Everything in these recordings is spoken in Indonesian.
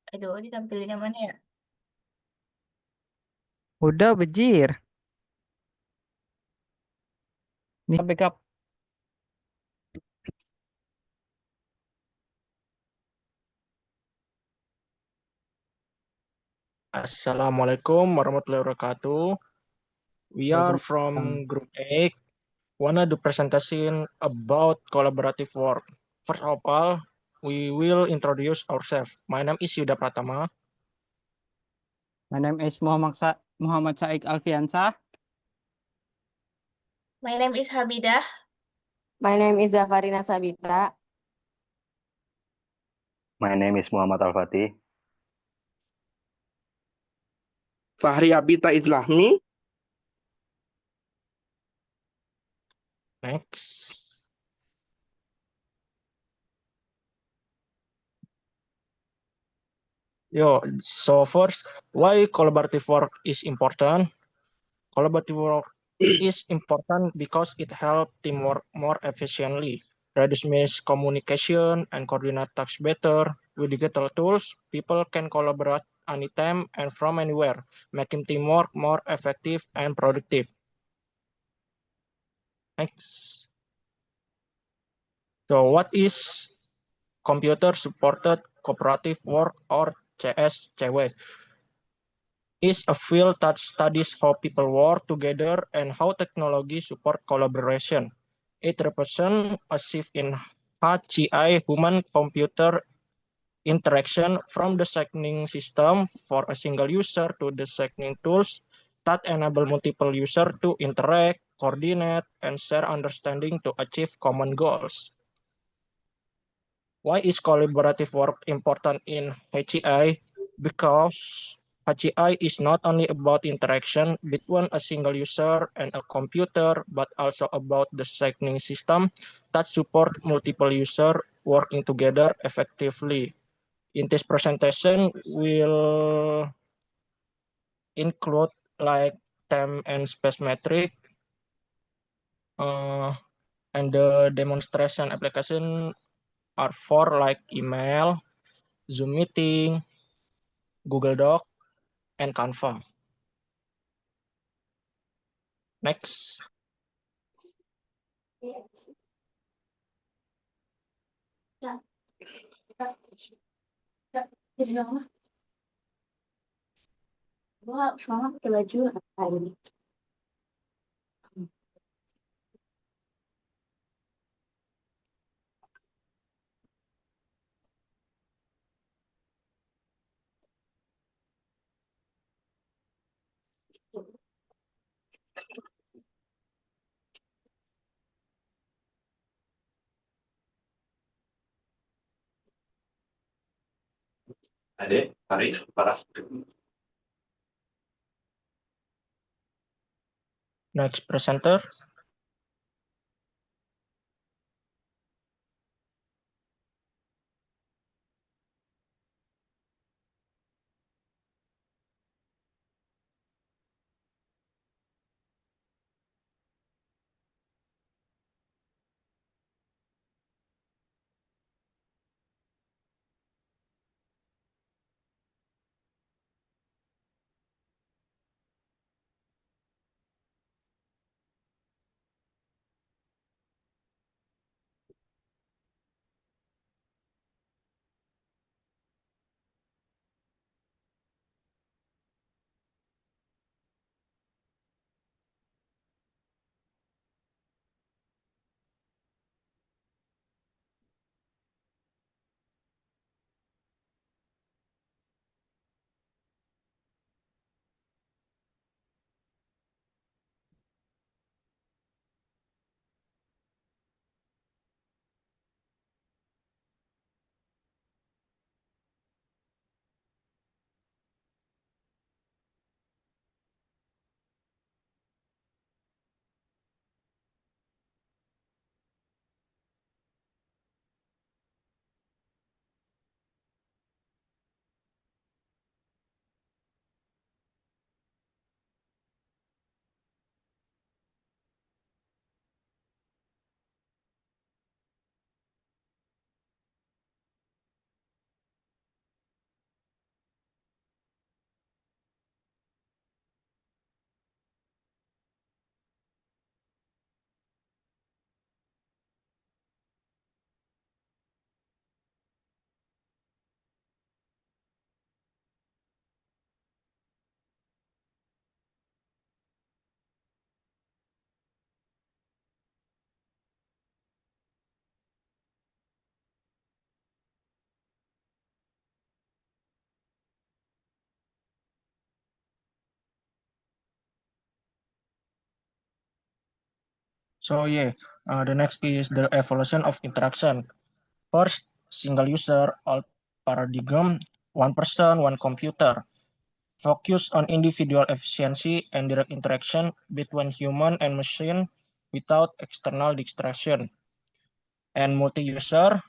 Aduh, ditampilin yang mana ya? Udah bejir. Nih backup. Assalamualaikum warahmatullahi wabarakatuh. We are Waalaikumsalam. from Group A. Wanna do presentation about collaborative work. First of all, we will introduce ourselves. My name is Yuda Pratama. My name is Muhammad Saik Alfiansah. My name is Hamidah. My name is Zafarina Sabita. My name is Muhammad Al-Fatih. Fahri Abita Idlahmi. Next. So first, why collaborative work is important? Collaborative work is important because it helps teamwork more efficiently, reduce miscommunication, and coordinate tasks better. With digital tools, people can collaborate anytime and from anywhere, making teamwork more effective and productive. Next. So what is computer supported cooperative work or CSCW? Is a field that studies how people work together and how technology support collaboration. It represents a shift in HCI, human-computer interaction, from the signing system for a single user to the signing tools that enable multiple users to interact, coordinate, and share understanding to achieve common goals. Why is collaborative work important in HCI? Because HCI is not only about interaction between a single user and a computer, but also about the signing system that support multiple users working together effectively. In this presentation, will include like time and space metric, uh, and the demonstration application are for like email, Zoom meeting, Google Doc, and Canva. Next. Gua semalam pakai baju apa ini? Adik, Hari, Parah. Next presenter. So yeah, the next is the evolution of interaction. First, single user, all paradigm, one person, one computer. Focus on individual efficiency and direct interaction between human and machine without external distraction. And multi-user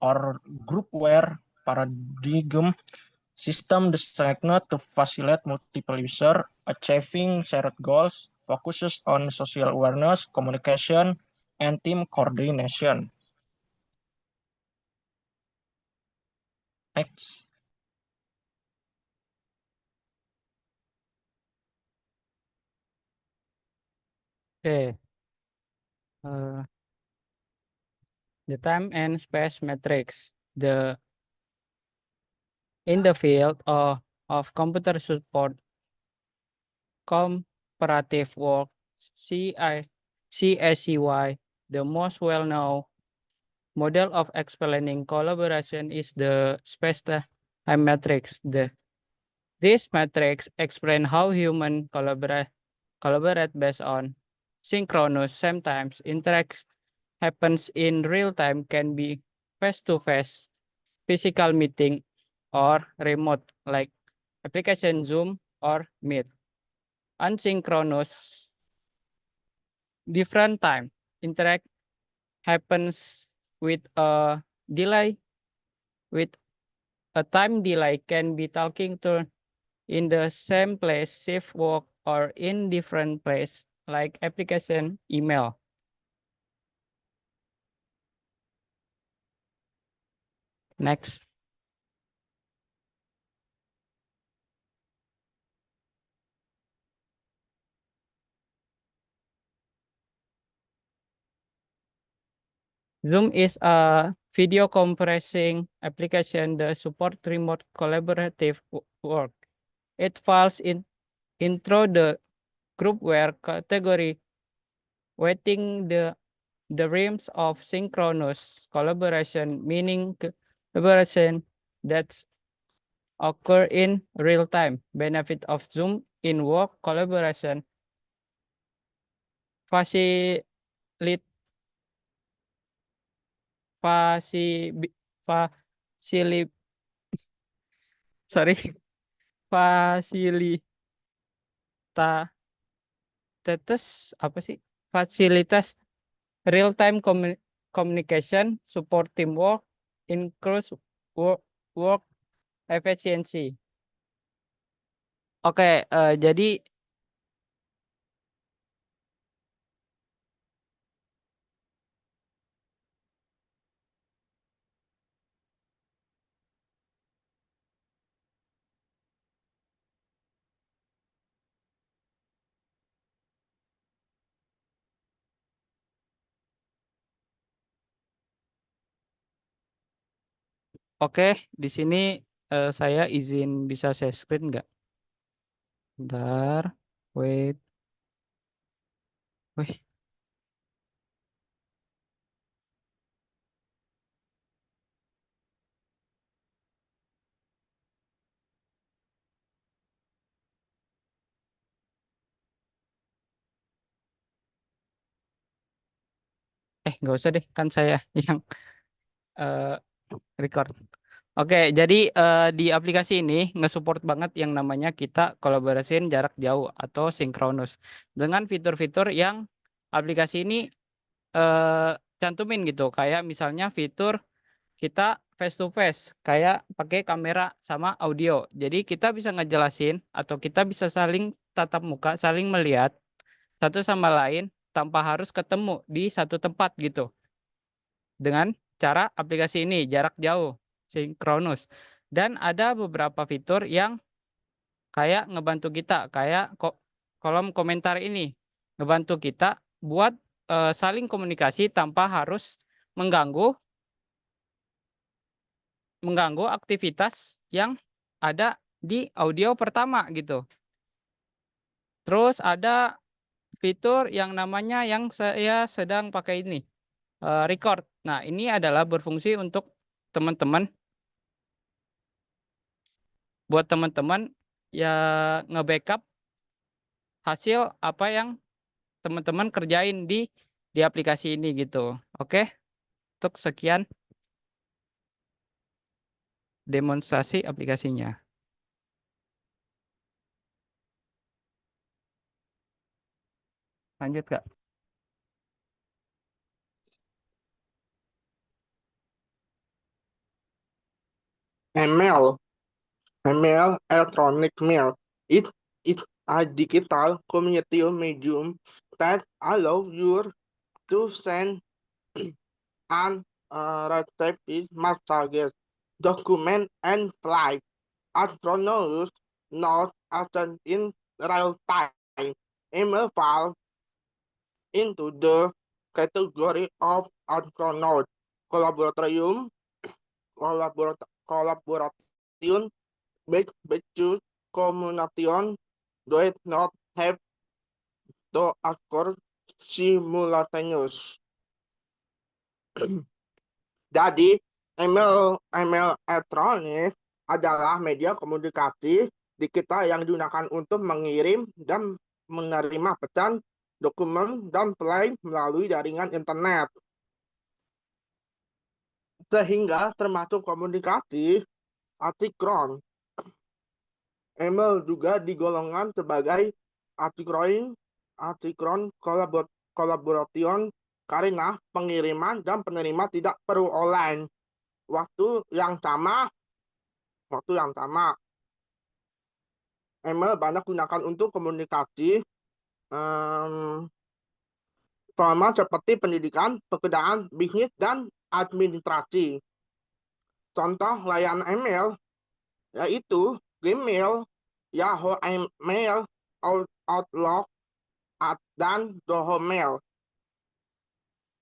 or groupware paradigm system designed to facilitate multiple user achieving shared goals, focuses on social awareness, communication, and team coordination. Next. Okay. The time and space matrix. In the field of computer support comparative work, CSCY, the most well-known model of explaining collaboration is the space-time matrix. This matrix explains how humans collaborate based on synchronous, sometimes interacts happens in real time, can be face-to-face, physical meeting, or remote, like application Zoom or Meet. Asynchronous, different time, interact happens with a delay, with a time delay, can be talking to in the same place, shift work, or in different place, like application email. Next. Zoom is a video conferencing application that supports remote collaborative work. It falls into the groupware category, waiting the realms of synchronous collaboration, meaning collaboration that occur in real time. Benefit of Zoom in work collaboration facilitate facili sorry fasilitates apa sih fasilitas real time communication, support teamwork, increase work efficiency. Oke, jadi oke, di sini saya izin bisa share screen nggak? Bentar, wait. Wih, nggak usah deh, kan saya yang eh, record. Oke, jadi di aplikasi ini nge-support banget yang namanya kita kolaborasiin jarak jauh atau sinkronus dengan fitur-fitur yang aplikasi ini cantumin gitu. Kayak misalnya fitur kita face to face, kayak pakai kamera sama audio. Jadi kita bisa ngejelasin atau kita bisa saling tatap muka, saling melihat satu sama lain tanpa harus ketemu di satu tempat gitu. Dengan cara aplikasi ini jarak jauh, sinkronus. Dan ada beberapa fitur yang kayak ngebantu kita, kayak kolom komentar ini ngebantu kita buat saling komunikasi tanpa harus mengganggu aktivitas yang ada di audio pertama gitu. Terus ada fitur yang namanya yang saya sedang pakai ini, record. Nah, ini adalah berfungsi untuk teman-teman, buat teman-teman ya nge-backup hasil apa yang teman-teman kerjain di di aplikasi ini gitu. Oke? Untuk sekian demonstrasi aplikasinya. Lanjut, Kak. Email, electronic mail. It a digital community medium that allows you to send and receive messages, documents, and flights. Astronauts not attend in real time. Email fall into the category of astronaut collaboratorium, collaboration, which communication do not have to occur simultaneous. Jadi, email elektronik adalah media komunikasi digital yang digunakan untuk mengirim dan menerima pesan, dokumen, dan file melalui jaringan internet. Sehingga termasuk komunikasi asinkron. Email juga digolongkan sebagai asinkron collaboration karena pengiriman dan penerima tidak perlu online. Waktu yang sama, email banyak digunakan untuk komunikasi formal seperti pendidikan, pekerjaan, bisnis, dan administrasi. Contoh layanan email yaitu Gmail, Yahoo Mail, Outlook, dan Zoho Mail.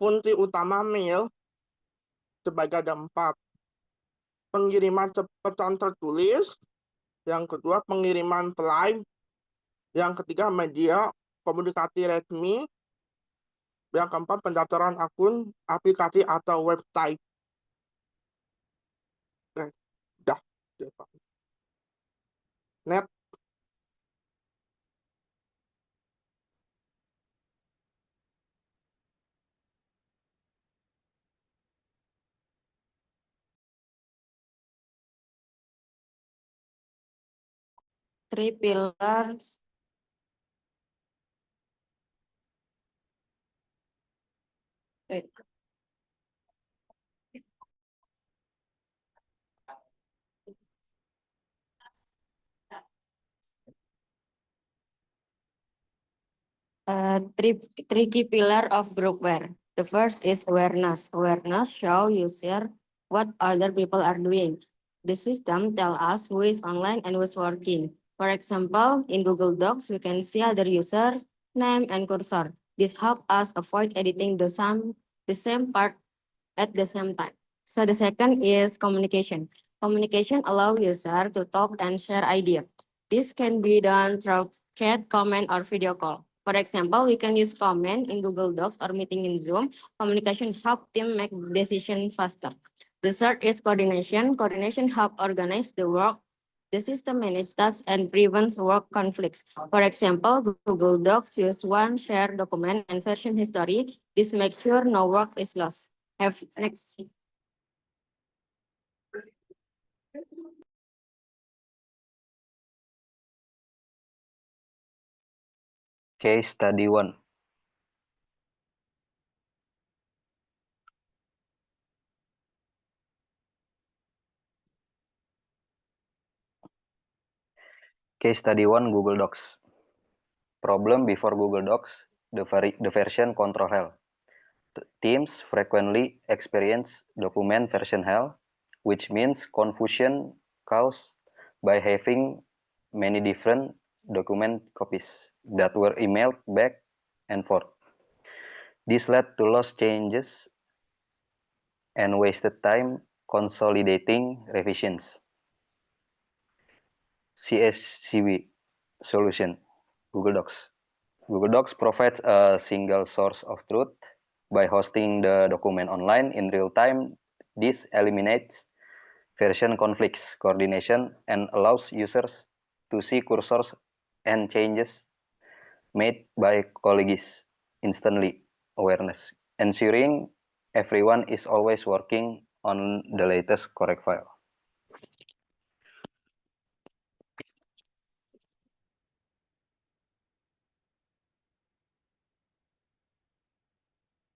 Fungsi utama mail sebagai ada 4. Pengiriman pesan tertulis. Yang kedua, pengiriman file. Yang ketiga, media komunikasi resmi. Yang keempat, pendaftaran akun, aplikasi, atau website. Dah. Net. Three pillars. Wait. Three key pillar of groupware. The first is awareness. Awareness show user what other people are doing. The system tell us who is online and who is working. For example, in Google Docs, we can see other users, name, and cursor. This help us avoid editing the same part at the same time. So the second is communication. Communication allow user to talk and share idea. This can be done through chat, comment, or video call. For example, we can use comment in Google Docs or meeting in Zoom. Communication help team make decision faster. The third is coordination. Coordination help organize the work. The system manage tasks and prevents work conflicts. For example, Google Docs use one shared document and version history. This makes sure no work is lost. Have next. Case study 1. Case study 1 Google Docs. Problem before Google Docs, the version control hell. Teams frequently experience document version hell, which means confusion caused by having many different document copies that were emailed back and forth. This led to lost changes and wasted time consolidating revisions. CSCW solution, Google Docs. Google Docs provides a single source of truth. By hosting the document online in real time, this eliminates version conflicts, coordination, and allows users to see cursors and changes made by colleagues instantly. awareness, ensuring everyone is always working on the latest correct file.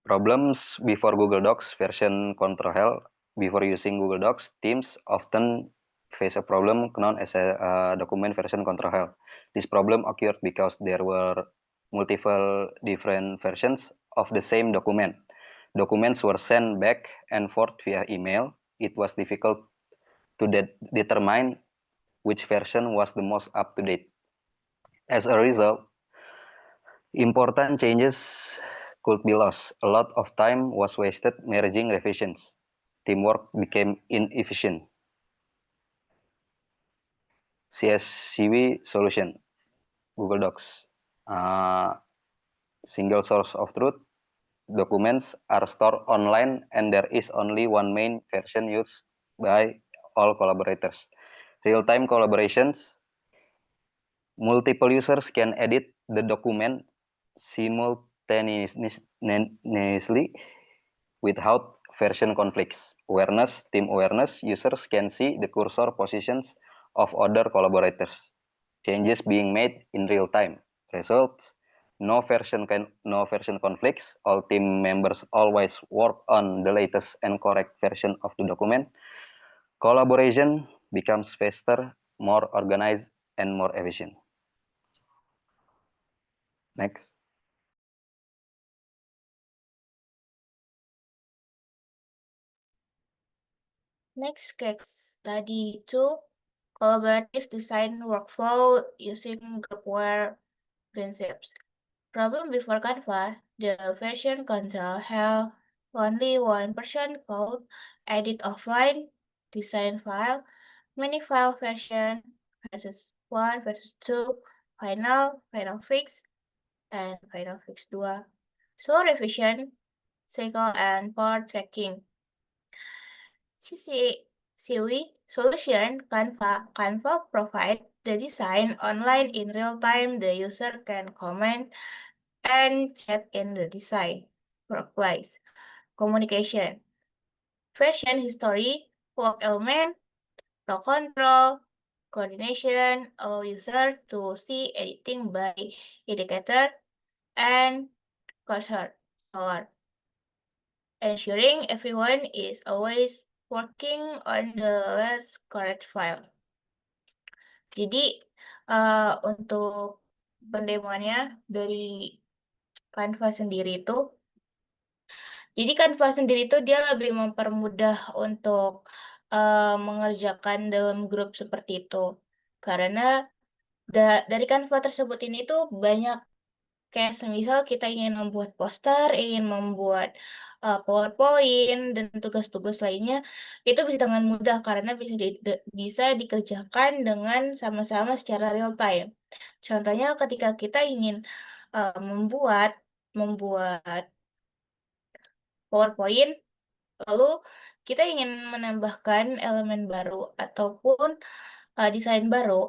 Problems before Google Docs version control hell. Before using Google Docs, teams often face a problem known as a document version control hell. This problem occurred because there were multiple different versions of the same document. Documents were sent back and forth via email. It was difficult to determine which version was the most up-to-date. As a result, important changes could be lost. A lot of time was wasted merging revisions. Teamwork became inefficient. CSCW solution, Google Docs. Single source of truth. Documents are stored online and there is only one main version used by all collaborators. Real-time collaborations. Multiple users can edit the document simultaneously without version conflicts. Awareness, team awareness, users can see the cursor positions of other collaborators. Changes being made in real time. Results, no version conflicts. All team members always work on the latest and correct version of the document. Collaboration becomes faster, more organized, and more efficient. Next. Next case study 2, collaborative design workflow using groupware principles. Problem before Canva, the version control hell, only one person could edit offline, design file, mini file version versus 1 versus 2, final, final fix, and final fix 2. So revision, cycle, and part tracking. CCCW solution Canva provide the design online in real time. The user can comment and chat in the design workplace. Communication, version history, work element, flow control, coordination, allow user to see editing by indicator and cursor, ensuring everyone is always working on the last correct file. Jadi untuk pendemoannya dari Canva sendiri itu, jadi Canva sendiri itu dia lebih mempermudah untuk mengerjakan dalam grup seperti itu. Karena dari Canva tersebut ini tuh banyak kayak semisal kita ingin membuat poster, ingin membuat PowerPoint dan tugas-tugas lainnya, itu bisa dengan mudah karena bisa dikerjakan dengan sama-sama secara real time. Contohnya ketika kita ingin membuat PowerPoint, lalu kita ingin menambahkan elemen baru ataupun desain baru,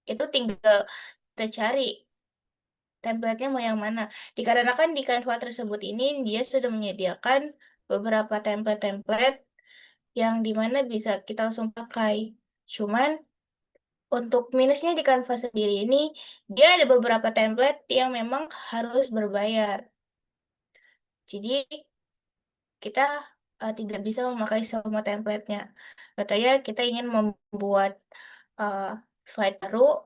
itu tinggal kita cari template-nya mau yang mana. Dikarenakan di Canva tersebut ini dia sudah menyediakan beberapa template-template yang dimana bisa kita langsung pakai. Cuman untuk minusnya di Canva sendiri ini, dia ada beberapa template yang memang harus berbayar. Jadi kita tidak bisa memakai semua template-nya. Contohnya kita ingin membuat slide baru.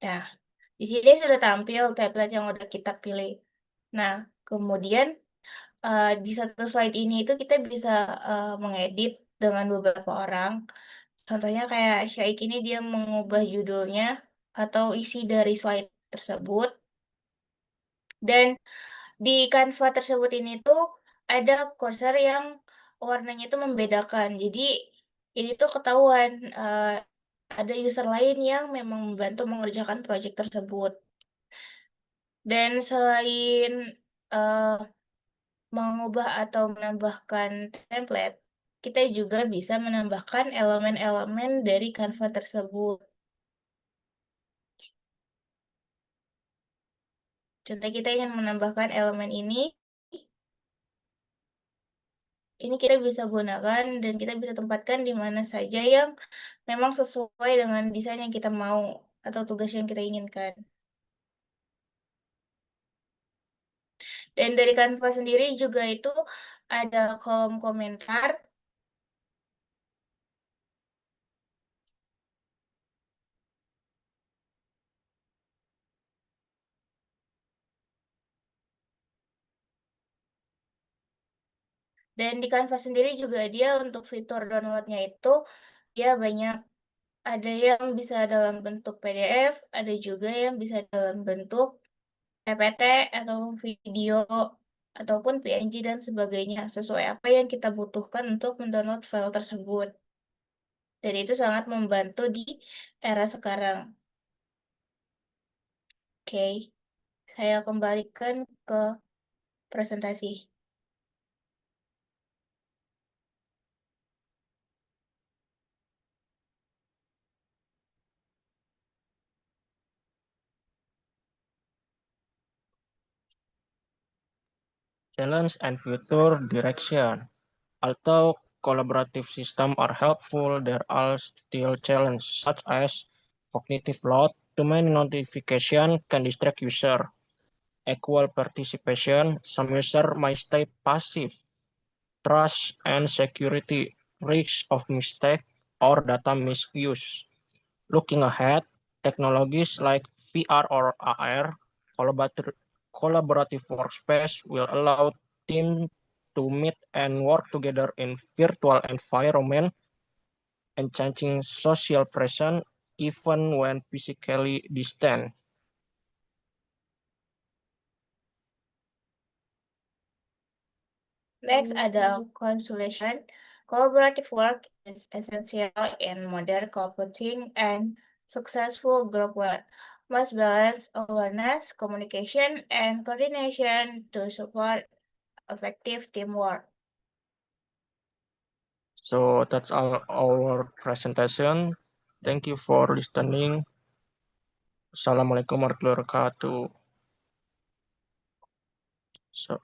Nah, di sini sudah tampil template yang udah kita pilih. Nah, kemudian di satu slide ini itu kita bisa mengedit dengan beberapa orang. Contohnya kayak Syaik ini dia mengubah judulnya atau isi dari slide tersebut. Dan di Canva tersebut ini tuh ada cursor yang warnanya itu membedakan. Jadi ini tuh ketahuan ada user lain yang memang membantu mengerjakan proyek tersebut. Dan selain eh, mengubah atau menambahkan template, kita juga bisa menambahkan elemen-elemen dari Canva tersebut. Contoh kita ingin menambahkan elemen ini kita bisa gunakan dan kita bisa tempatkan di mana saja yang memang sesuai dengan desain yang kita mau atau tugas yang kita inginkan. Dan dari Canva sendiri juga itu ada kolom komentar. Dan di Canva sendiri juga dia untuk fitur downloadnya itu dia banyak. Ada yang bisa dalam bentuk PDF, ada juga yang bisa dalam bentuk PPT atau video ataupun PNG dan sebagainya sesuai apa yang kita butuhkan untuk mendownload file tersebut. Dan itu sangat membantu di era sekarang. Oke, saya kembalikan ke presentasi. Challenge and future direction. Although collaborative systems are helpful, there are still challenges such as cognitive load. Too many notifications can distract user. Equal participation, some users might stay passive. Trust and security, risk of mistake or data misuse. Looking ahead, technologies like VR or AR, collaborative workspace will allow teams to meet and work together in virtual environment and changing social presence even when physically distant. Next ada consultation. Collaborative work is essential in modern computing and successful group work. Must balance awareness, communication, and coordination to support effective teamwork. So that's all our presentation. Thank you for listening. Assalamualaikum warahmatullahi wabarakatuh. So